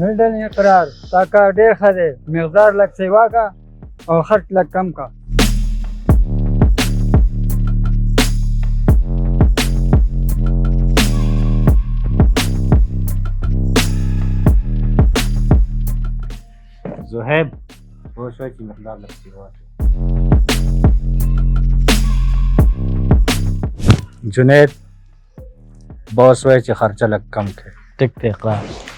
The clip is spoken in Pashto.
मिडल इकरार ताका ډېر ښه دی مقدار لږ سیوا کا او خرچ لږ کم کا زهيب هو شوية مقدار الاختيارات. जुनेद बॉस वह खर्चा लग कम थे टिक थे इकरार